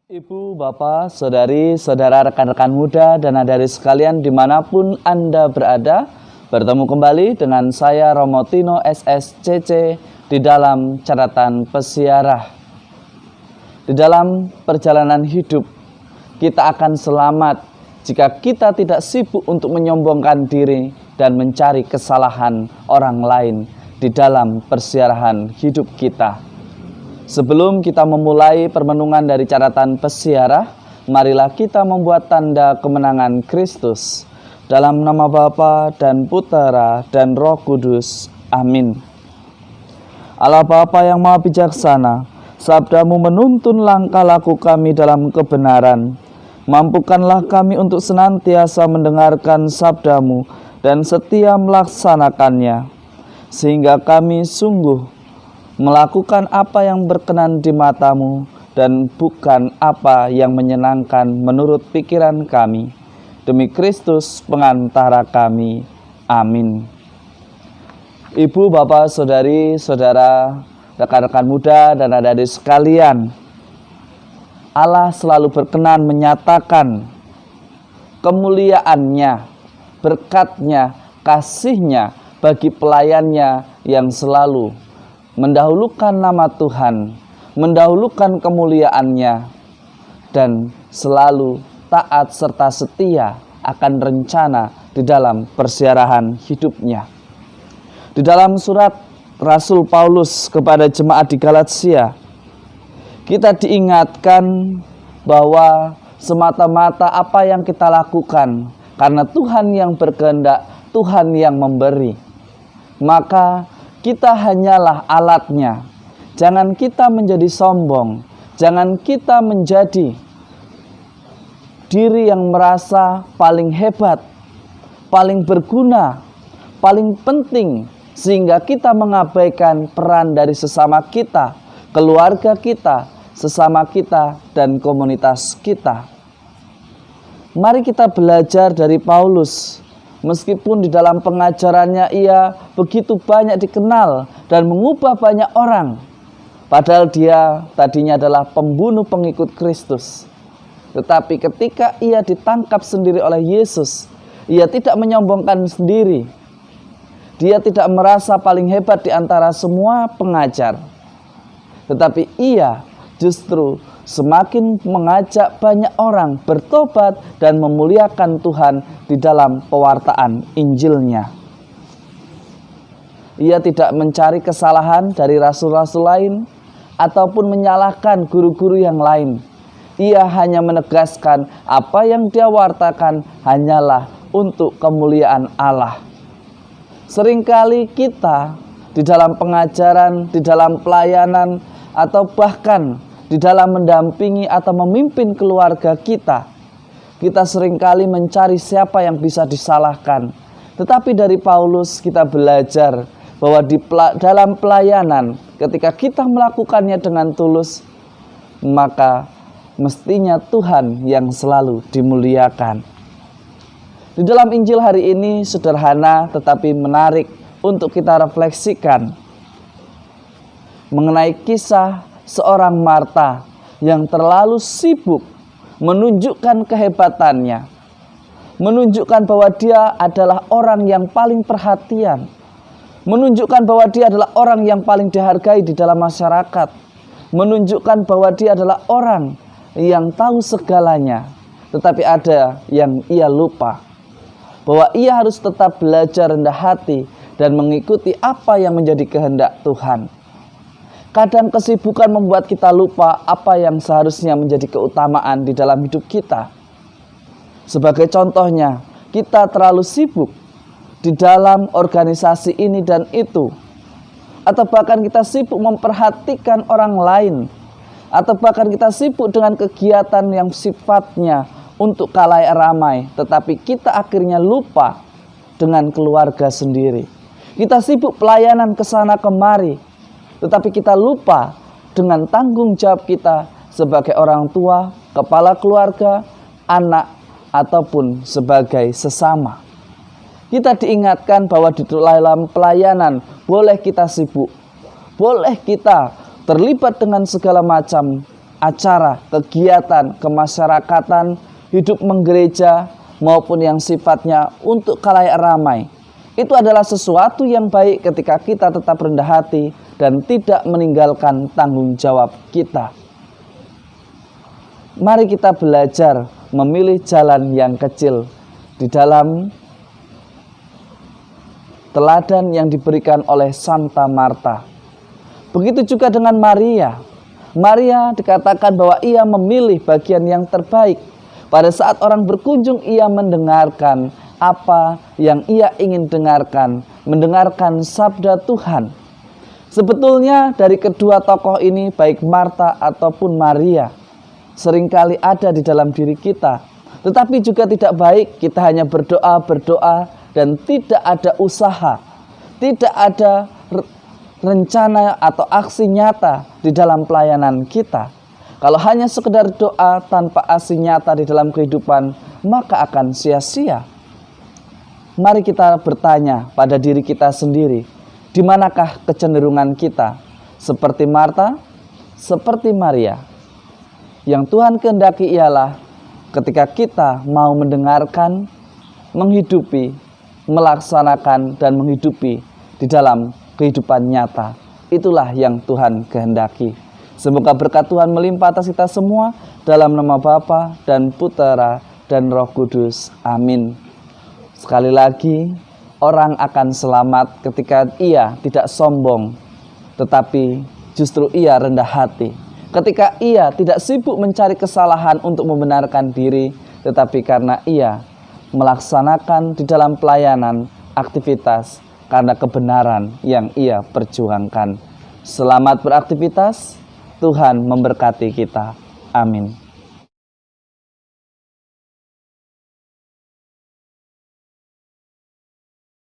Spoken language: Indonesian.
Ibu, Bapak, Saudari, Saudara, rekan-rekan muda, dan adik-adik sekalian dimanapun Anda berada, bertemu kembali dengan saya Romo Tino SSCC di dalam catatan pesiarah. Di dalam perjalanan hidup, kita akan selamat jika kita tidak sibuk untuk menyombongkan diri dan mencari kesalahan orang lain di dalam persiarahan hidup kita. Sebelum kita memulai permenungan dari catatan pesiarah, marilah kita membuat tanda kemenangan Kristus. Dalam nama Bapa dan Putera dan Roh Kudus. Amin. Allah Bapa yang Maha Bijaksana, sabdamu menuntun langkah laku kami dalam kebenaran. Mampukanlah kami untuk senantiasa mendengarkan sabdamu dan setia melaksanakannya, sehingga kami sungguh melakukan apa yang berkenan di matamu dan bukan apa yang menyenangkan menurut pikiran kami. Demi Kristus pengantara kami. Amin. Ibu, Bapak, Saudari, Saudara, rekan-rekan muda, dan adik-adik sekalian, Allah selalu berkenan menyatakan kemuliaannya, berkatnya, kasihnya bagi pelayannya yang selalu mendahulukan nama Tuhan, mendahulukan kemuliaannya, dan selalu taat serta setia akan rencana di dalam persiarahan hidupnya. Di dalam surat Rasul Paulus kepada jemaat di Galatia, kita diingatkan bahwa semata-mata apa yang kita lakukan karena Tuhan yang berkehendak, Tuhan yang memberi, maka kita hanyalah alatnya. Jangan kita menjadi sombong. Jangan kita menjadi diri yang merasa paling hebat, paling berguna, paling penting, sehingga kita mengabaikan peran dari sesama kita, keluarga kita, sesama kita, dan komunitas kita. Mari kita belajar dari Paulus. Meskipun di dalam pengajarannya ia begitu banyak dikenal dan mengubah banyak orang, padahal dia tadinya adalah pembunuh pengikut Kristus. Tetapi ketika ia ditangkap sendiri oleh Yesus, ia tidak menyombongkan sendiri. Dia tidak merasa paling hebat di antara semua pengajar. Tetapi ia justru semakin mengajak banyak orang bertobat dan memuliakan Tuhan di dalam pewartaan Injilnya. Ia tidak mencari kesalahan dari rasul-rasul lain ataupun menyalahkan guru-guru yang lain. Ia hanya menegaskan apa yang dia wartakan hanyalah untuk kemuliaan Allah. Seringkali kita di dalam pengajaran, di dalam pelayanan, atau bahkan di dalam mendampingi atau memimpin keluarga kita, kita seringkali mencari siapa yang bisa disalahkan. Tetapi dari Paulus kita belajar bahwa dalam pelayanan, ketika kita melakukannya dengan tulus, maka mestinya Tuhan yang selalu dimuliakan. Di dalam Injil hari ini sederhana tetapi menarik untuk kita refleksikan mengenai kisah seorang Marta yang terlalu sibuk menunjukkan kehebatannya, menunjukkan bahwa dia adalah orang yang paling perhatian, menunjukkan bahwa dia adalah orang yang paling dihargai di dalam masyarakat, menunjukkan bahwa dia adalah orang yang tahu segalanya. Tetapi ada yang ia lupa, bahwa ia harus tetap belajar rendah hati dan mengikuti apa yang menjadi kehendak Tuhan. Kadang kesibukan membuat kita lupa apa yang seharusnya menjadi keutamaan di dalam hidup kita. Sebagai contohnya, kita terlalu sibuk di dalam organisasi ini dan itu. Atau bahkan kita sibuk memperhatikan orang lain. Atau bahkan kita sibuk dengan kegiatan yang sifatnya untuk khalayak ramai. Tetapi kita akhirnya lupa dengan keluarga sendiri. Kita sibuk pelayanan ke sana kemari. Tetapi kita lupa dengan tanggung jawab kita sebagai orang tua, kepala keluarga, anak, ataupun sebagai sesama. Kita diingatkan bahwa di dalam pelayanan boleh kita sibuk, boleh kita terlibat dengan segala macam acara, kegiatan, kemasyarakatan, hidup menggereja, maupun yang sifatnya untuk khalayak ramai. Itu adalah sesuatu yang baik ketika kita tetap rendah hati dan tidak meninggalkan tanggung jawab kita. Mari kita belajar memilih jalan yang kecil di dalam teladan yang diberikan oleh Santa Marta. Begitu juga dengan Maria. Maria dikatakan bahwa ia memilih bagian yang terbaik. Pada saat orang berkunjung, ia mendengarkan apa yang ia ingin dengarkan, mendengarkan sabda Tuhan. Sebetulnya dari kedua tokoh ini, baik Marta ataupun Maria, seringkali ada di dalam diri kita. Tetapi juga tidak baik kita hanya berdoa dan tidak ada usaha, tidak ada rencana atau aksi nyata di dalam pelayanan kita. Kalau hanya sekedar doa tanpa aksi nyata di dalam kehidupan, maka akan sia-sia. Mari kita bertanya pada diri kita sendiri, di manakah kecenderungan kita? Seperti Marta, seperti Maria. Yang Tuhan kehendaki ialah ketika kita mau mendengarkan, menghidupi, melaksanakan dan menghidupi di dalam kehidupan nyata. Itulah yang Tuhan kehendaki. Semoga berkat Tuhan melimpah atas kita semua, dalam nama Bapa dan Putera dan Roh Kudus. Amin. Sekali lagi, orang akan selamat ketika ia tidak sombong, tetapi justru ia rendah hati. Ketika ia tidak sibuk mencari kesalahan untuk membenarkan diri, tetapi karena ia melaksanakan di dalam pelayanan aktivitas karena kebenaran yang ia perjuangkan. Selamat beraktivitas, Tuhan memberkati kita. Amin.